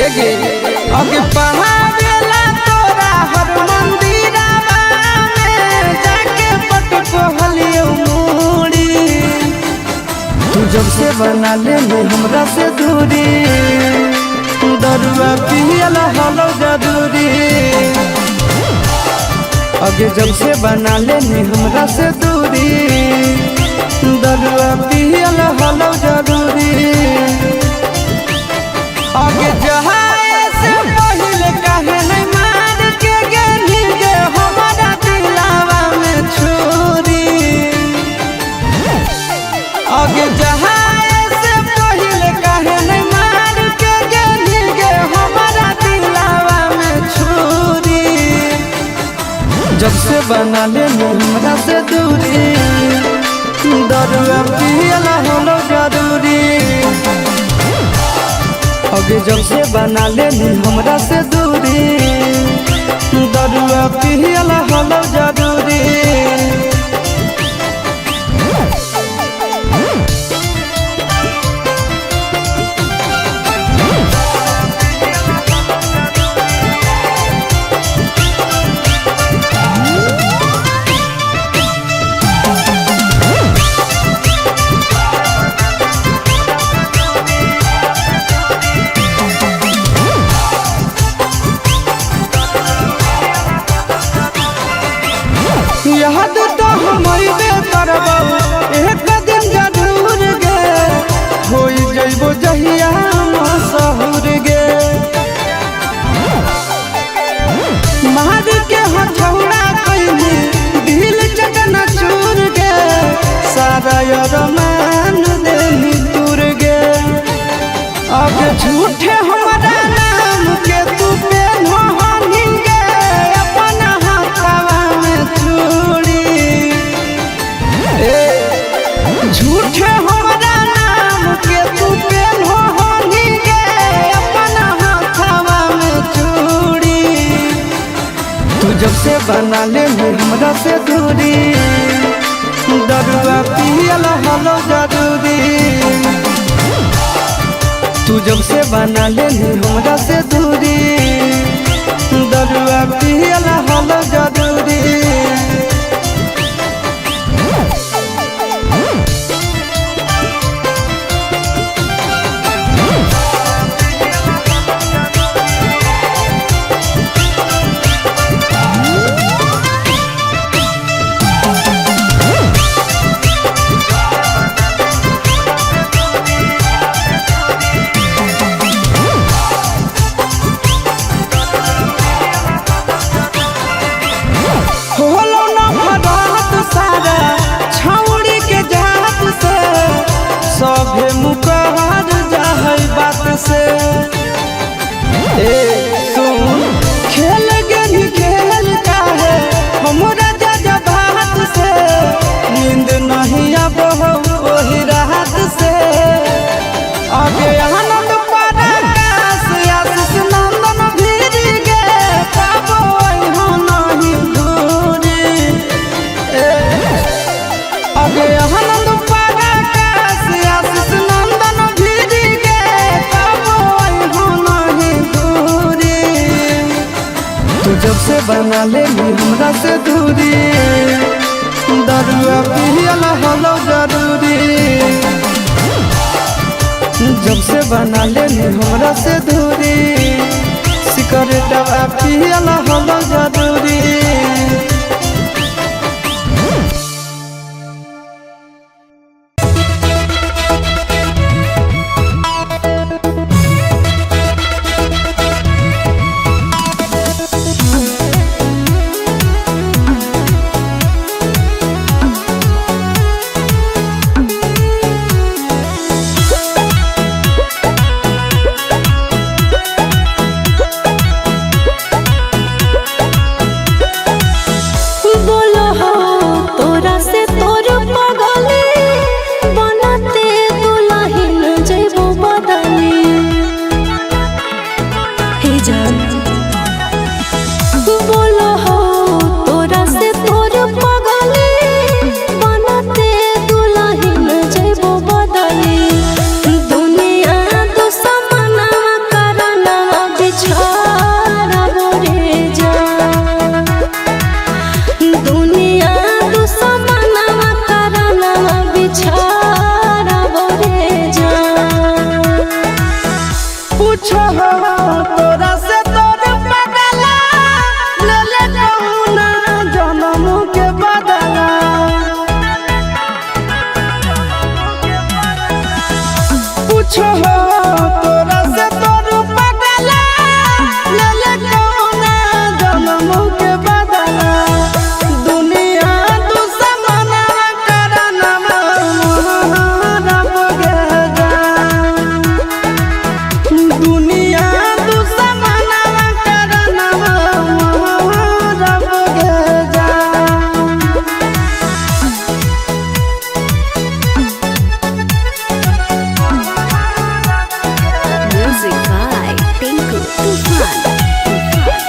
एगे अगे पहाड़ेला तोरा हर मंदिरवा में जाके पट कहलियो मुड़ी। तू जब से बना ले हमरा से दूरी, दरुआ पियला हलो जरूरी। अगे जब से बना ले हमरा से दूरी, दरुआ पियला हलो जरूरी। आगे जहाए से पहले काहे नहीं मार के गेली गे हमारा दिलावा में छुरी। आगे जहाए से पहले काहे नहीं मार के गेली गे हमारा दिलावा में छुरी। जब से बना ले हमरा से दूरी, दरुआ पियला हलो जरूरी। अगे जब से बना ले हमरा से दूरी, दरुआ पियला हलो जरूरी। याद तो हमारे करबो एक दिन जरूर गे, हो जइबो जहिया मशहूर गे। मार के हथौड़ा कइली दिल चकना चूर गे, सारा अरमान देली तूर गे। अब झूठे हमारा नाम के तू पेन हनी गे, अपना हाथवा में चूड़ी। झूठे हमारा नाम के तू पेन हनी गे, अपना हाथवा में चूड़ी। तू जब से बना ले हमरा से दूरी, दरुआ पियला हलो जरूरी। तू जब से बना ले हमरा से दूरी, दरुआ पियला हलो जरूरी। होलो ना भरात सारा छौड़ी के जात से, सभे मुकहर जाहै बात से। सुन खेल गेली खेल काहे हमरा जा बात से, नींद नहीं आबो ओही रात से। आगे आनंद पराकाश आशीष नंदन भीरी गे, पाबो हो नहीं दूरी। आगे आनंद पराकाश आशीष नंदन भीरी गे, पाबो हो नहीं दूरी। तू जब से बना ले हमरा से दूरी, दरुआ पियला हलो जरूरी। जब से बना ले हमरा से दूरी, सिकरेटवा पियला हलो जरूरी। हो तोरा से तोर पगला ले ले कौना जन्म के बदला पूछो हो तोरा से तोर पगला ले ले कौना जन्म के बदला दुनिया दुश्मना करना रब गे जान दुनिया दुश्मना करना रब गे जान Music by Tinku Tufan.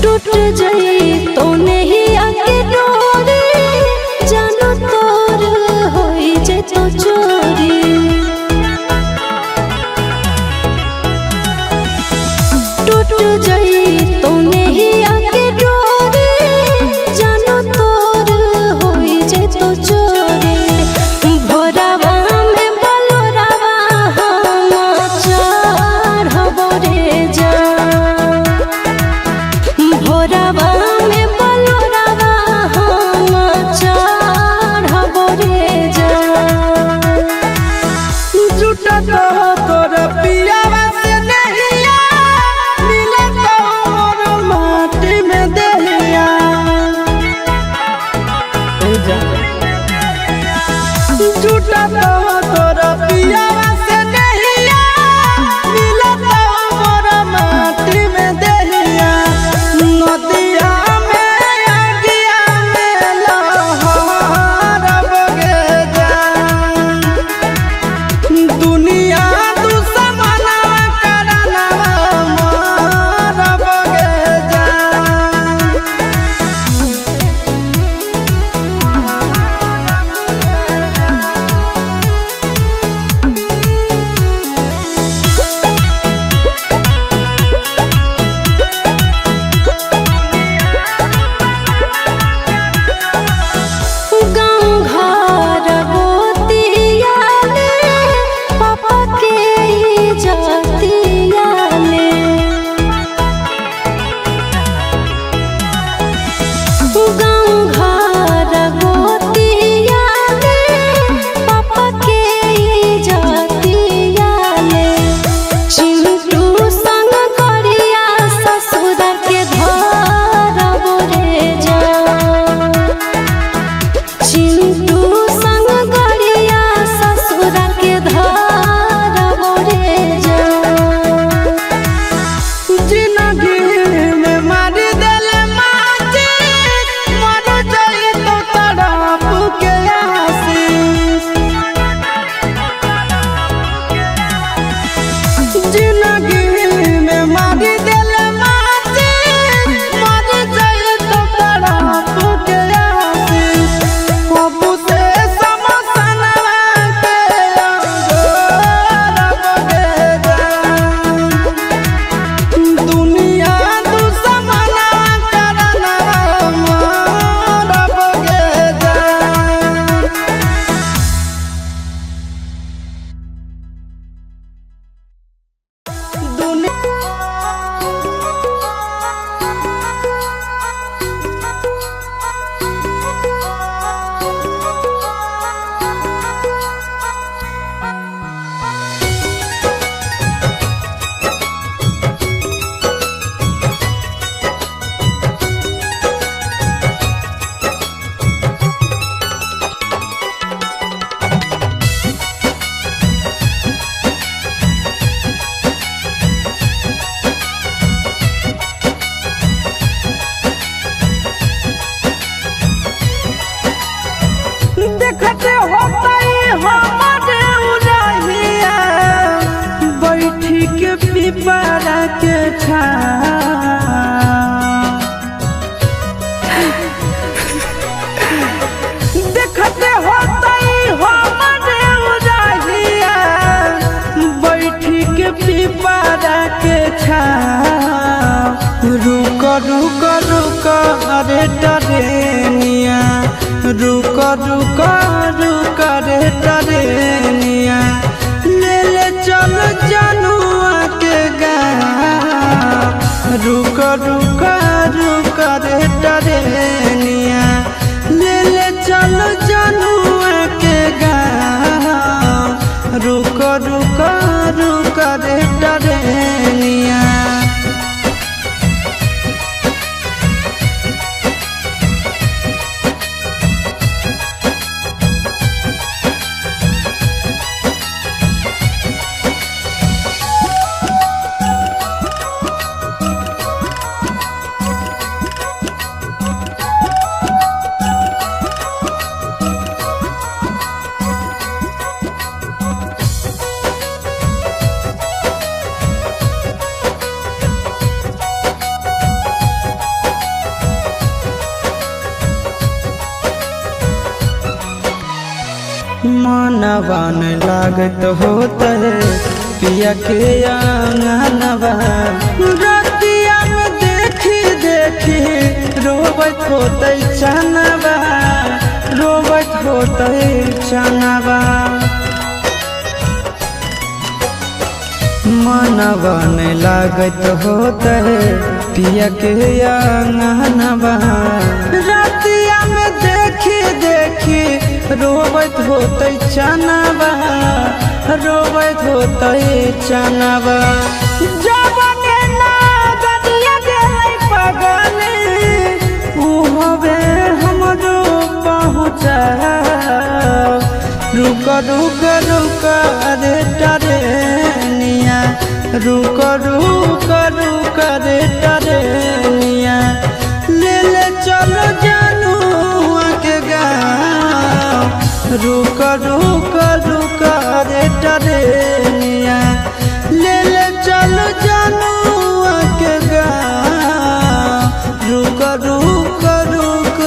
टूट जाई तो नहीं आके डोरी जानो तोर होई जे तो चोरी टूट जाई तो नहीं आके डोरी जानो तोर होई जे तो चोरी भोरावा में बलोरावा हम चढ़बो रे जान भोरावा में बलोरावा हम चढ़बो रे जान झूठा तो तोर पियावा से नहिया मिले तो मोर माटी में दहिया झूठा तो तोर पियावा से नहिया मिले तो मोर माटी में दहिया नदिया में आगिया में लहरब गे जान दुनिया दुश्मना करना रब गे जान गाँव घर गोतिया में पापा के इज्जतिया में गाँव घर गोतिया में पापा के इज्जतिया में चिंटू संग करिया ससुर के धरब रे जान चिंटू संग गरिया ससुर के धरब रे जान जिंदगी में मार देले माची मर जाई तो तड़प के आशीष जिंदगी में मार देले माची मर जाई तो तड़प के आशीष बाबू से समसनवा के रब गे जान दुनिया दुश्मना करना रब गे जान देखते होतई हमारे उड़हिया बैठी के पिपरा के छा देखते होतई हमारे उड़हिया बैठी के पिपरा के छा रुक रुक रुक अरे डरेनिया रुक रुक रुक रे टरेनिया ले ले चल जनुआ के गाँव रुक रुक रुक रे टरेनिया ले ले चल जनुआ के गाँव रुक रुक रुक रे टरेनिया। मनवा न लागत होत है पिया के आंगनवा रतिया में देखी देखी रोबत होत चनवा रोबत होत चनवा मनवा न लागत होत है पिया के आंगनवा रतिया में देखी देखी रोबत होत चनवा रोबत होत चनवा जबने ना गदिया गेलै पगले उ हवे हमरो पहुँचा रुक रुक रुक रे टरेनिया रुक रुक रुक रे टरेनिया ले ले चलो जनुआ के गाँव रुक रुक रुक रे टरेनिया ले ले चलो जनुआ के गाँव रुक रुक रुक।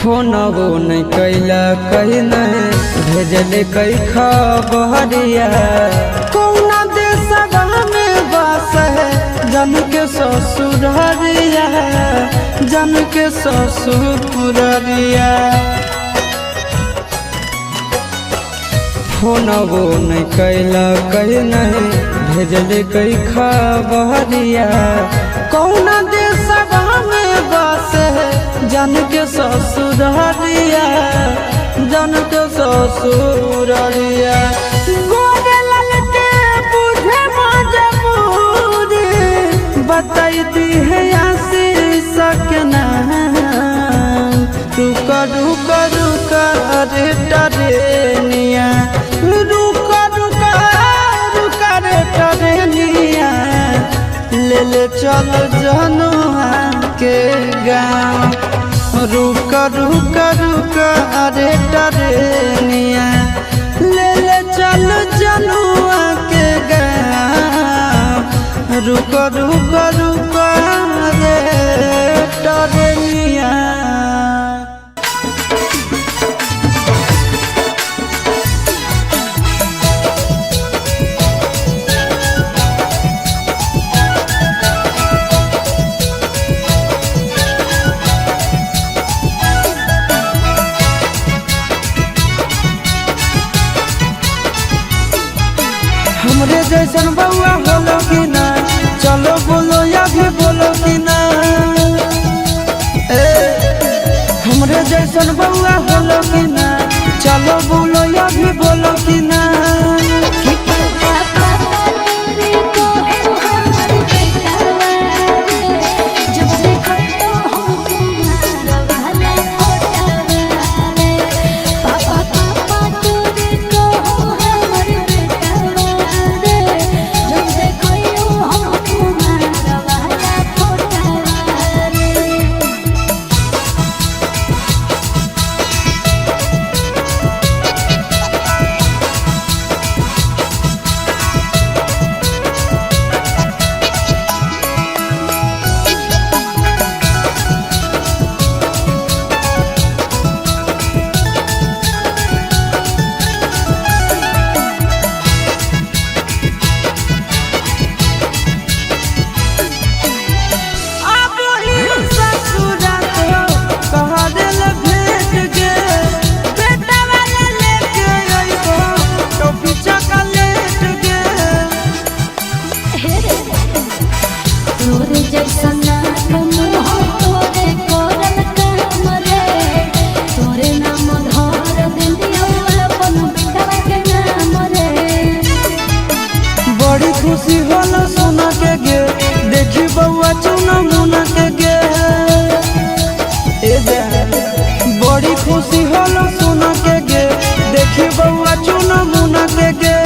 फोनवो नहीं कैला कहीं नहीं भेजले कई खबरिया कौना देशवा में बस है जन के ससुररिया जन के ससुररिया फोनवो नहीं कैला कहीं नहीं भेजले कई खबरिया कौना देशवा में बस है जन के ससुररिया जन के ससुररिया गोरे ललटे बुझे मजबूरी बताई दी है आशीष के नाम रुक रुक रुक रे टरेनिया रुक रुक रुक रे टरेनिया ले ले चल जनुआ के गाँव रुक रुक रुक रे टरेनिया ले ले चल जनुआ के गाँव रुक रुक रुक रे टरेनिया। हमरे जैसन बउआ बोलो कि ना चलो बोलो या भी बोलो कि ना हमरे जैसन बउआ बोलो कि ना चलो बोलो या भी बोलो कि ना खुशी होला सुना के गे देखी बउआ चुना मुना के गे बड़ी खुशी होला सुना के गे देखी बउआ चुना मुना के गे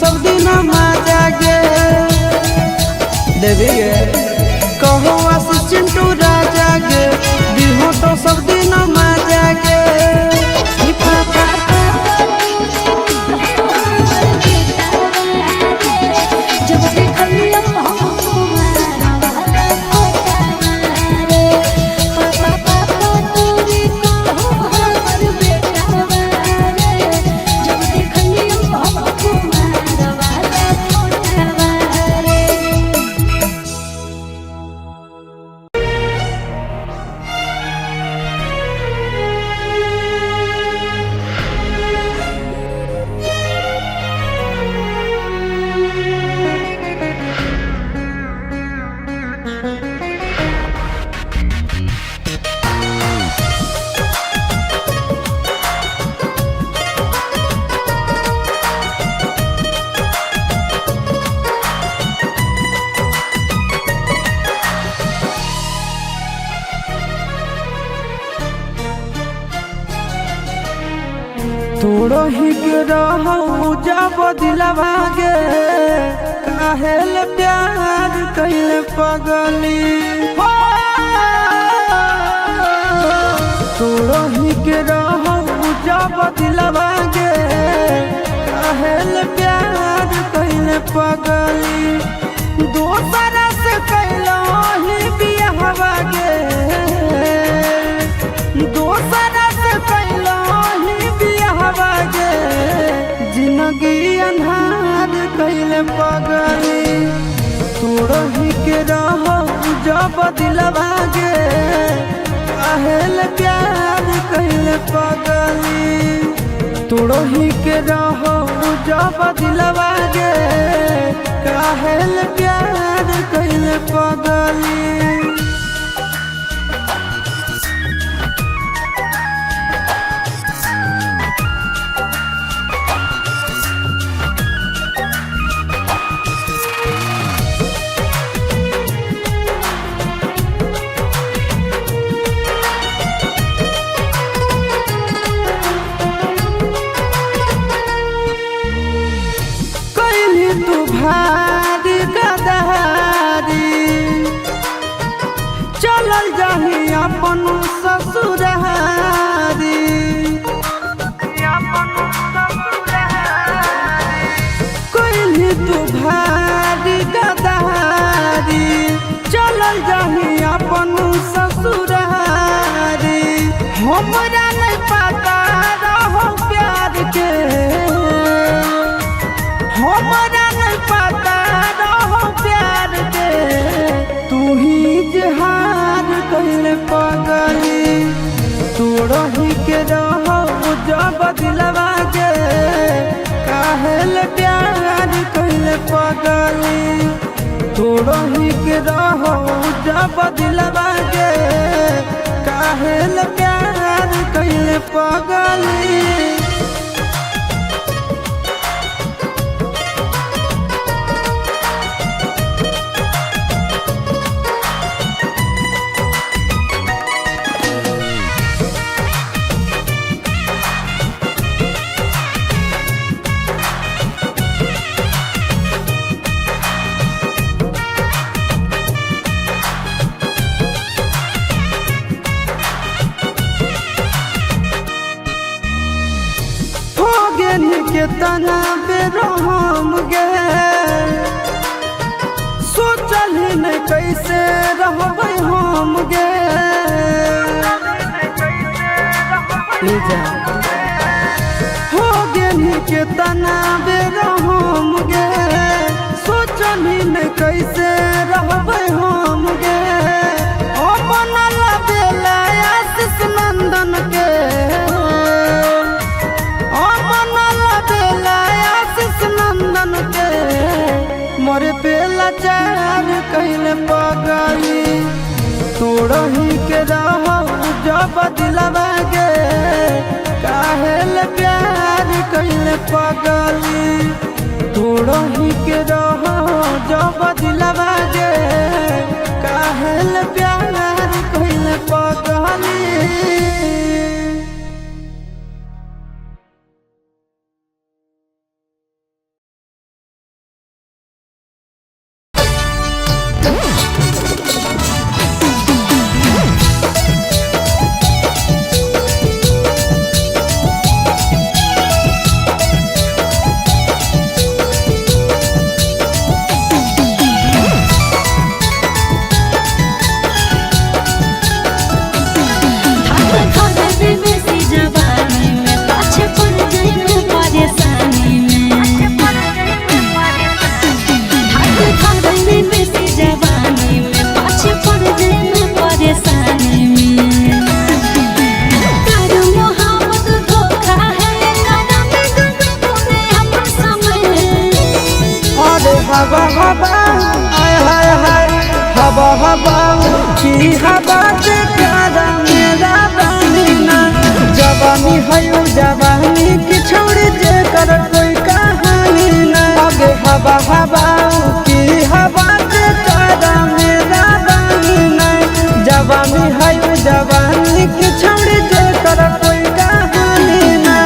सब दिन मजा गे देवी गे कहो आशीष चिंटू राजा गे दिहो तो सब दिन मजा गे तोड़ो ही के रहू जब दिलवा गे काहेल प्यार कैले पगली तोड़ो ही के रहू जब दिलवा गे काहेल प्यार कैले पगली दोसरा से कैलो ही बियाहवा गे दोसरा से कैलो जिंदगी अन्हार कैले पगली तोड़ही के रहो जब दिलवा गे काहेल प्यार कैले पगली तोड़ही के रहो जब दिलवा गे काहेल प्यार कैले पगली भारी गदहारी चलल जाही अपन ससुरारी कोई तू भारी गदहारी चलल जाही अपन ससुरारी हमरा नहीं पता रहो प्यार के हमरा पता रहो प्यार के तू ही जहार कैले पगली तोड़ही के रहो जब दिलवा गे काहेल प्यार कैले पगली तोड़ही के रहो जब दिलवा गे काहेल प्यार कैले पगली। गेन के तना बेरहम गे सोचल ही नहीं कैसे रहबै हम गे हो गेन के तना बेरहम गे सोचल ही नहीं कैसे रहबै हम गे ओ बनल बेला आशीष नंदन के ओ बनल बेला आशीष नंदन के मोरे पेला चार कहले पगली तोड़ही के रह जब दिलवा गे काहेल प्यार कहले पगली तोड़ही के रह जब दिलवा गे काहेल प्यार कहले पगली। हवा हवा आय हाय हाय हवा हवा की हवा से प्यारा मेरा बनीना जवानी है जवानी की छोड़ जे कर कोई कहानी ना आगे हवा हवा की हवा से प्यारा मेरा बनीना जवानी है जवानी की छोड़ जे कर कोई कहानी ना।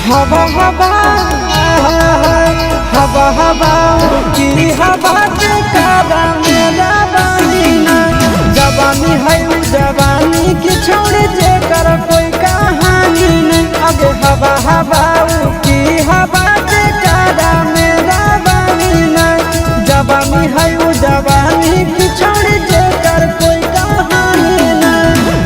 हवा हवा हवा हवा की हवा के कारा मेरा बनीना जवानी है जवानी की छोड़ जे कर कोई कहानी नहीं आगे हवा हवा की हवा के कारा मेरा बनीना जवानी है जवानी की छोड़ जे कर कोई कहानी नहीं।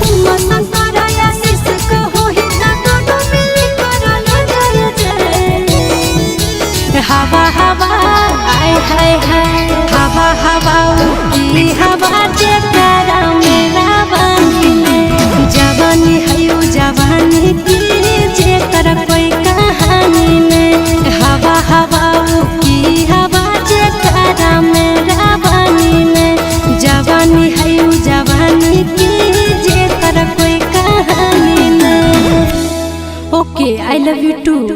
Umar Santara ya sis love you two.